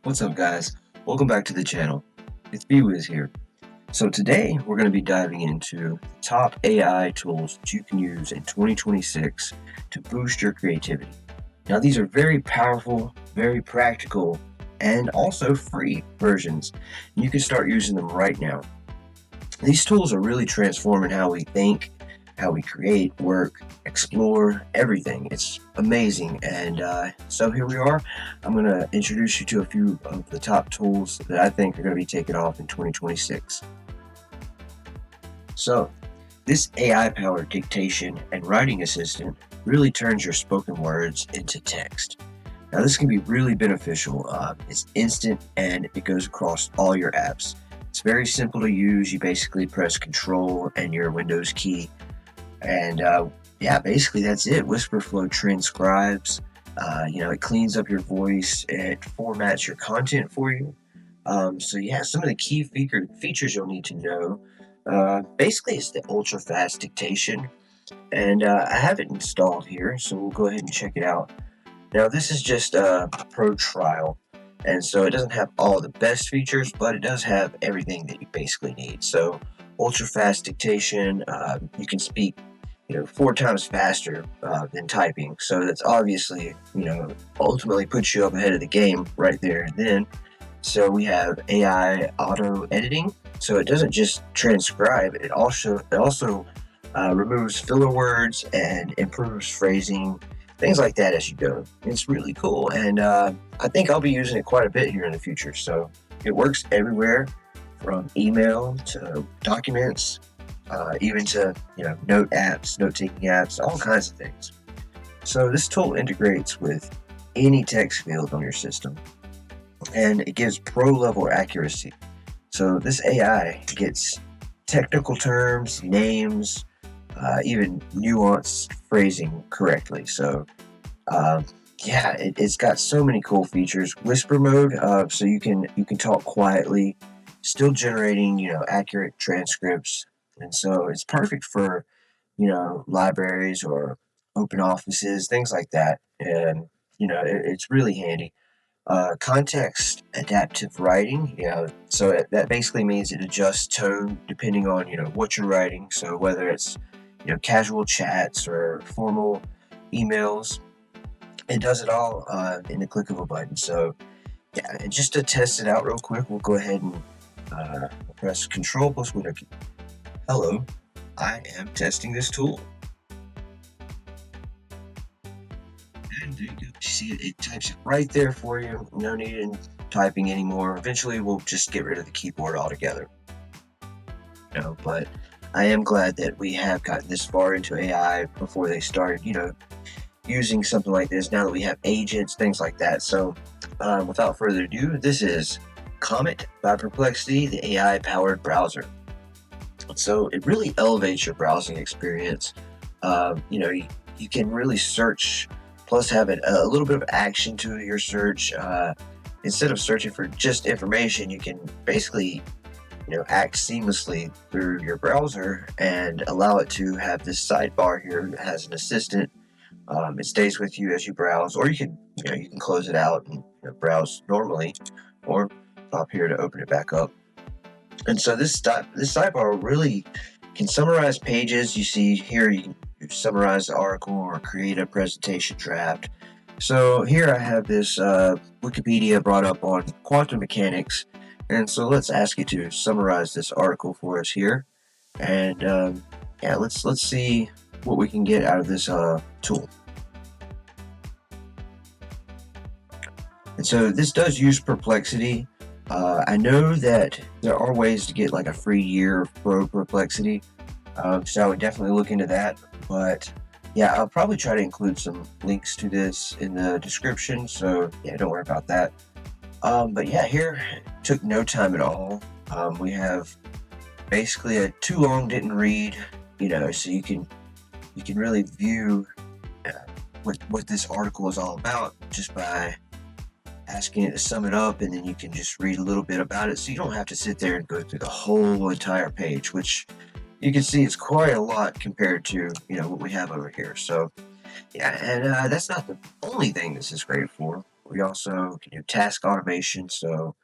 What's up, guys? Welcome back to the channel. It's BWiz here. So today we're going to be diving into the top AI tools that you can use in 2026 to boost your creativity. Now these are very powerful, very practical, and also free versions. You can start using them right now. These tools are really transforming how we think, how we create, work, explore, everything. It's amazing. And so here we are. I'm going to introduce you to a few of the top tools that I think are going to be taken off in 2026. So this AI-powered dictation and writing assistant really turns your spoken words into text. Now this can be really beneficial. It's instant and it goes across all your apps. It's very simple to use. You basically press Control and your Windows key. And yeah, basically that's it. WhisperFlow transcribes, it cleans up your voice, it formats your content for you. So yeah, some of the key features you'll need to know, basically it's the ultra fast dictation, and I have it installed here, so we'll go ahead and check it out. Now this is just a pro trial, and so it doesn't have all the best features, but it does have everything that you basically need. So ultra fast dictation, you can speak 4 times faster than typing, so that's obviously ultimately puts you up ahead of the game right there and then. So we have AI auto editing, so it doesn't just transcribe, it also removes filler words and improves phrasing, things like that as you go. It's really cool, and I think I'll be using it quite a bit here in the future. So it works everywhere from email to documents, even to note apps, note-taking apps, all kinds of things. So this tool integrates with any text field on your system, and it gives pro-level accuracy. So this AI gets technical terms, names, even nuanced phrasing correctly. So yeah, it's got so many cool features. Whisper mode, so you can talk quietly, still generating accurate transcripts. And so it's perfect for, libraries or open offices, things like that. And, it's really handy. Context adaptive writing, so that basically means it adjusts tone depending on, what you're writing. So whether it's, casual chats or formal emails, it does it all in the click of a button. So yeah, and just to test it out real quick, we'll go ahead and press Control plus Window key. Hello, I am testing this tool. And there you go. You see it types it right there for you. No need in typing anymore. Eventually we'll just get rid of the keyboard altogether. But I am glad that we have gotten this far into AI before they started, using something like this. Now that we have agents, things like that. So without further ado, this is Comet by Perplexity, the AI-powered browser. So it really elevates your browsing experience. You can really search, plus have a little bit of action to your search. Instead of searching for just information, you can basically act seamlessly through your browser and allow it to have this sidebar here that has an assistant. It stays with you as you browse, or you can close it out and browse normally, or pop here to open it back up. And so this sidebar really can summarize pages. You see here you can summarize the article or create a presentation draft. So here I have this Wikipedia brought up on quantum mechanics, and so let's ask it to summarize this article for us here. And yeah, let's see what we can get out of this tool. And so this does use Perplexity. I know that there are ways to get like a free year of Pro Perplexity, so I would definitely look into that. But yeah, I'll probably try to include some links to this in the description, so yeah, don't worry about that. But yeah, here it took no time at all. We have basically a too long didn't read, so you can really view what this article is all about just by asking it to sum it up, and then you can just read a little bit about it, so you don't have to sit there and go through the whole entire page, which you can see it's quite a lot compared to what we have over here. So yeah, and that's not the only thing this is great for. We also can do task automation, so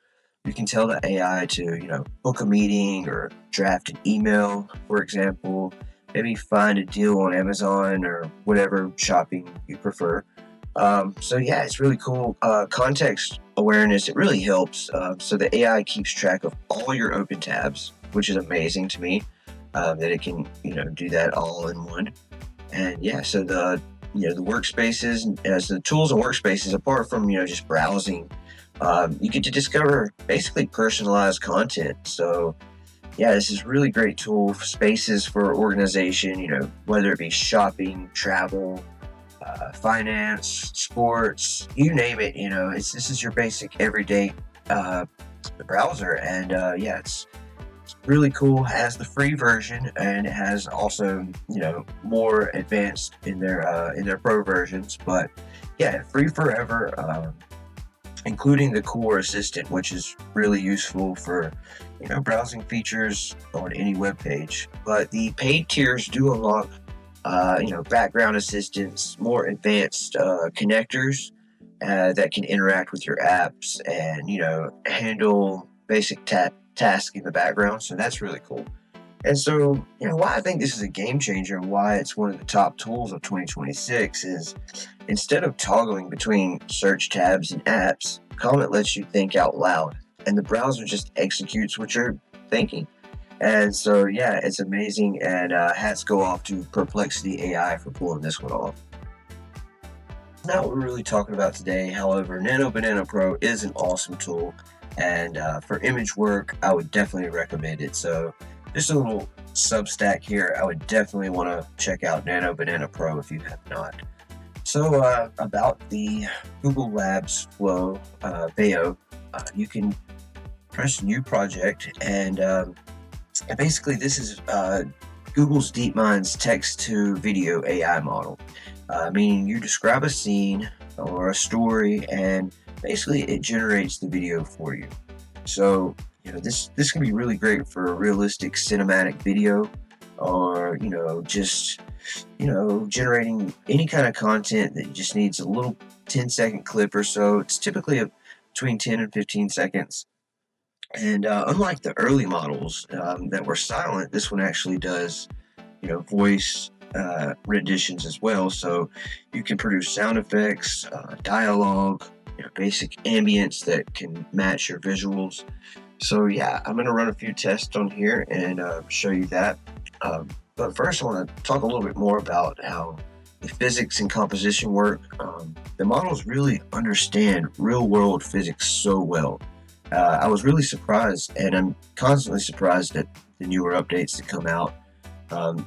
you can tell the AI to, book a meeting or draft an email, for example, maybe find a deal on Amazon or whatever shopping you prefer. So yeah, it's really cool. Context awareness, it really helps. So the AI keeps track of all your open tabs, which is amazing to me, that it can, do that all in one. And yeah, so the workspaces, so the tools and workspaces, apart from, just browsing, you get to discover basically personalized content. So yeah, this is really great tool for spaces for organization, whether it be shopping, travel, finance, sports, you name it, this is your basic everyday browser. And yeah, it's really cool. It has the free version, and it has also, more advanced in their pro versions. But yeah, free forever, including the core assistant, which is really useful for, browsing features on any web page. But the paid tiers do unlock, background assistance, more advanced connectors that can interact with your apps and, handle basic tasks in the background. So that's really cool. And so, why I think this is a game changer and why it's one of the top tools of 2026 is instead of toggling between search tabs and apps, Comet lets you think out loud, and the browser just executes what you're thinking. And so, yeah, it's amazing, and hats go off to Perplexity AI for pulling this one off. Not what we're really talking about today. However, Nano Banana Pro is an awesome tool, and for image work, I would definitely recommend it. So just a little Substack here. I would definitely want to check out Nano Banana Pro if you have not. So about the Google Labs Flow Veo, you can press New Project, and basically this is Google's DeepMind's text-to-video AI model, meaning you describe a scene or a story, and basically it generates the video for you. So this can be really great for a realistic cinematic video, or just generating any kind of content that just needs a little 10-second clip or so. It's typically between 10 and 15 seconds. And unlike the early models that were silent, this one actually does voice renditions as well. So you can produce sound effects, dialogue, basic ambience that can match your visuals. So yeah, I'm going to run a few tests on here and show you that. But first I want to talk a little bit more about how the physics and composition work. The models really understand real-world physics so well. I was really surprised, and I'm constantly surprised at the newer updates that come out.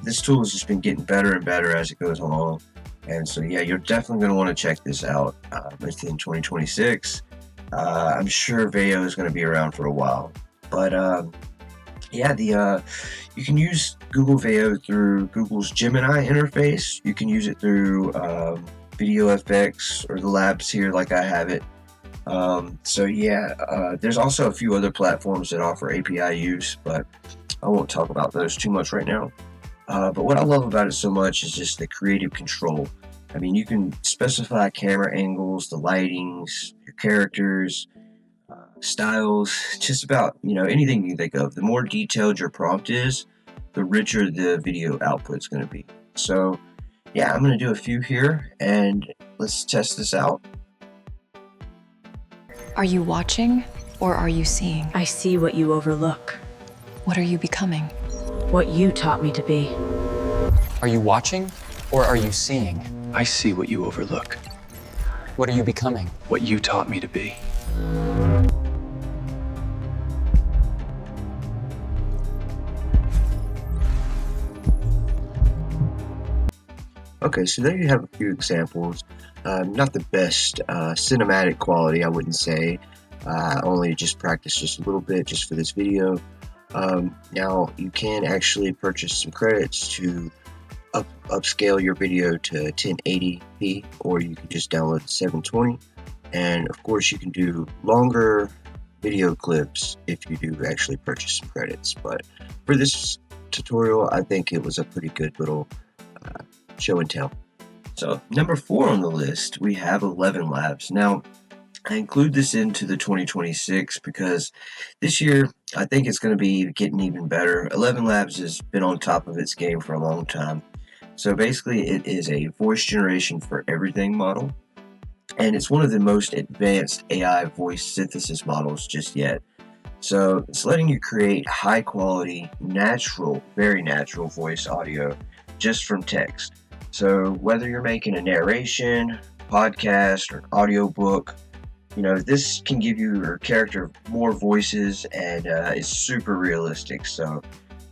This tool has just been getting better and better as it goes along. And so yeah, you're definitely going to want to check this out within 2026. I'm sure Veo is going to be around for a while. But yeah, you can use Google Veo through Google's Gemini interface. You can use it through VideoFX or the labs here like I have it. So yeah, there's also a few other platforms that offer API use, but I won't talk about those too much right now. But what I love about it so much is just the creative control. I mean, you can specify camera angles, the lightings, your characters, styles, just about anything you think of. The more detailed your prompt is, the richer the video output is going to be. So yeah, I'm going to do a few here, and let's test this out. Are you watching, or are you seeing? I see what you overlook. What are you becoming? What you taught me to be. Are you watching, or are you seeing? I see what you overlook. What are you becoming? What you taught me to be. Okay, so there you have a few examples. Not the best cinematic quality, I wouldn't say. I only just practiced just a little bit just for this video. Now, you can actually purchase some credits to upscale your video to 1080p, or you can just download the 720. And of course, you can do longer video clips if you do actually purchase some credits. But for this tutorial, I think it was a pretty good little show and tell. So number 4 on the list, we have 11 Labs. Now, I include this into the 2026 because this year I think it's going to be getting even better. 11 Labs has been on top of its game for a long time. So basically, it is a voice generation for everything model, and it's one of the most advanced AI voice synthesis models just yet. So it's letting you create high quality, natural, very natural voice audio just from text. So whether you're making a narration, podcast, or audiobook, this can give your character more voices and is super realistic. So,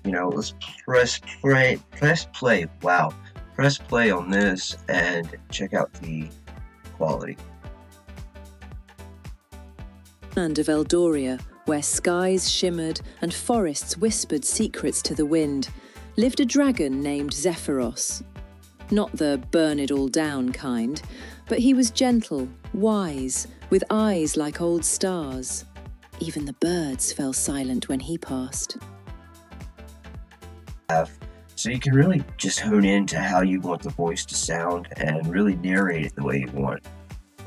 let's press play. Wow. Press play on this and check out the quality. Land of Eldoria, where skies shimmered and forests whispered secrets to the wind, lived a dragon named Zephyros. Not the burn it all down kind, but he was gentle, wise, with eyes like old stars. Even the birds fell silent when he passed. So you can really just hone into how you want the voice to sound and really narrate it the way you want.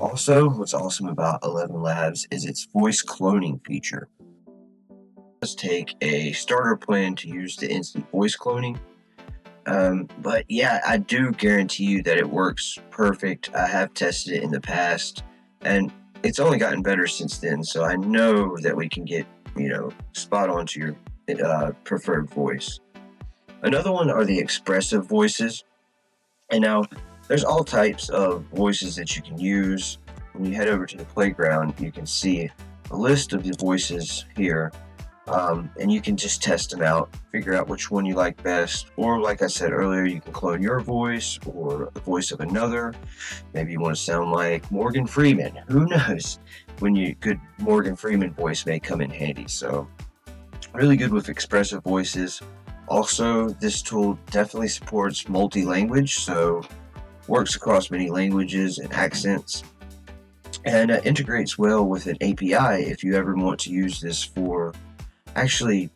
Also, what's awesome about 11 Labs is its voice cloning feature. Let's take a starter plan to use the instant voice cloning. But yeah, I do guarantee you that it works perfect. I have tested it in the past, and it's only gotten better since then. So I know that we can get, spot on to your preferred voice. Another one are the expressive voices. And now there's all types of voices that you can use. When you head over to the playground, you can see a list of the voices here. And you can just test them out, figure out which one you like best. Or like I said earlier, you can clone your voice or the voice of another. Maybe you want to sound like Morgan Freeman. Who knows? Good Morgan Freeman voice may come in handy. So really good with expressive voices. Also, this tool definitely supports multi-language, so works across many languages and accents, and integrates well with an API if you ever want to use this for actually,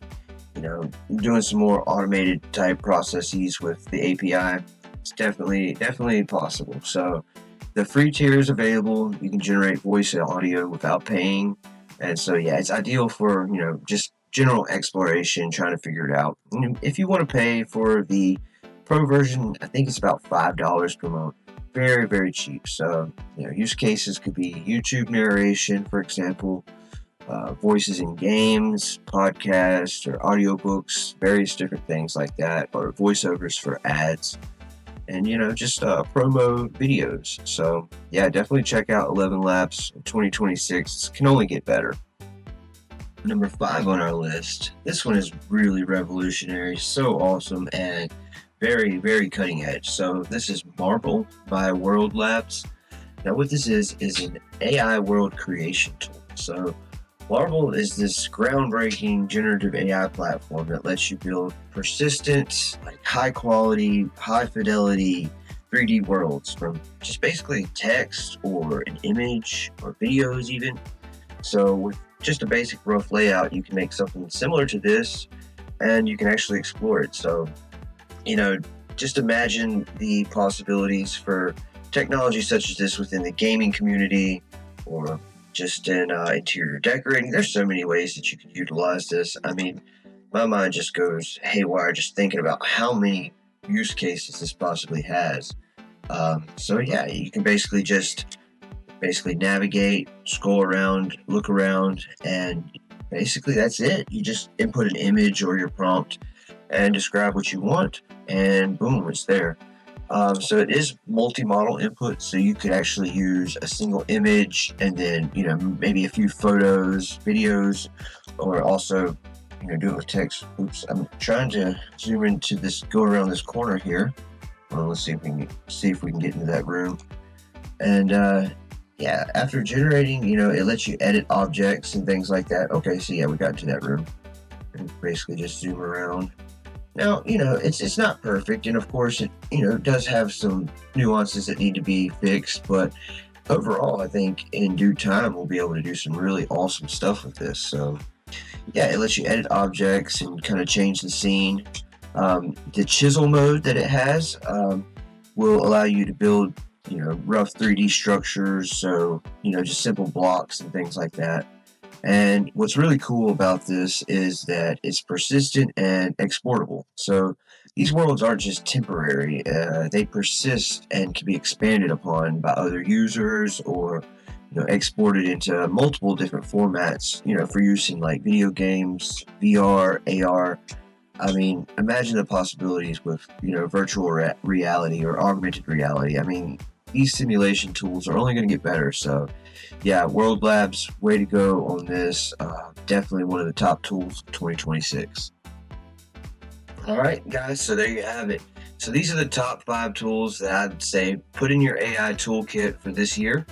doing some more automated type processes with the API. It's definitely possible. So the free tier is available. You can generate voice and audio without paying, and so yeah, it's ideal for just general exploration, trying to figure it out. If you want to pay for the pro version, I think it's about $5 per month. Very, very cheap. So, use cases could be YouTube narration, for example, voices in games, podcasts, or audiobooks, various different things like that, or voiceovers for ads, and, just promo videos. So, yeah, definitely check out 11 Labs 2026. It can only get better. Number 5 on our list. This one is really revolutionary, so awesome, and very, very cutting edge. So this is Marble by World Labs. Now what this is an AI world creation tool. So Marble is this groundbreaking generative AI platform that lets you build persistent, high quality, high fidelity 3D worlds from just basically text or an image or videos even. So with just a basic rough layout, you can make something similar to this, and you can actually explore it. So, just imagine the possibilities for technology such as this within the gaming community, or just in interior decorating. There's so many ways that you can utilize this. I mean, my mind just goes haywire just thinking about how many use cases this possibly has. So yeah, you can basically navigate, scroll around, look around, and basically that's it. You just input an image or your prompt and describe what you want, and boom, it's there. So it is multi-model input, so you could actually use a single image and then, maybe a few photos, videos, or also, do it with text. Oops, I'm trying to zoom into this, go around this corner here. Well, let's see if we can get into that room. And, yeah, after generating, it lets you edit objects and things like that. Okay, so yeah, we got into that room. And basically just zoom around. Now, it's not perfect, and of course it, does have some nuances that need to be fixed, but overall, I think in due time, we'll be able to do some really awesome stuff with this. So yeah, it lets you edit objects and kind of change the scene. The chisel mode that it has will allow you to build rough 3D structures, so just simple blocks and things like that. And what's really cool about this is that it's persistent and exportable. So these worlds aren't just temporary, they persist and can be expanded upon by other users, or exported into multiple different formats, for use in like video games, VR, AR. I mean, imagine the possibilities with, virtual reality or augmented reality. I mean, these simulation tools are only going to get better. So, yeah, World Labs, way to go on this. Definitely one of the top tools of 2026. All right, guys, so there you have it. So these are the top 5 tools that I'd say put in your AI toolkit for this year.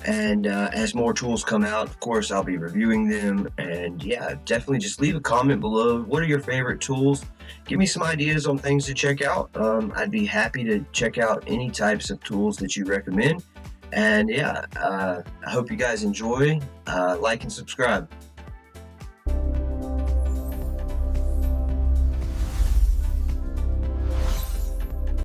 And as more tools come out, of course, I'll be reviewing them. And yeah, definitely just leave a comment below. What are your favorite tools? Give me some ideas on things to check out. I'd be happy to check out any types of tools that you recommend. And yeah, I hope you guys enjoy. Like and subscribe.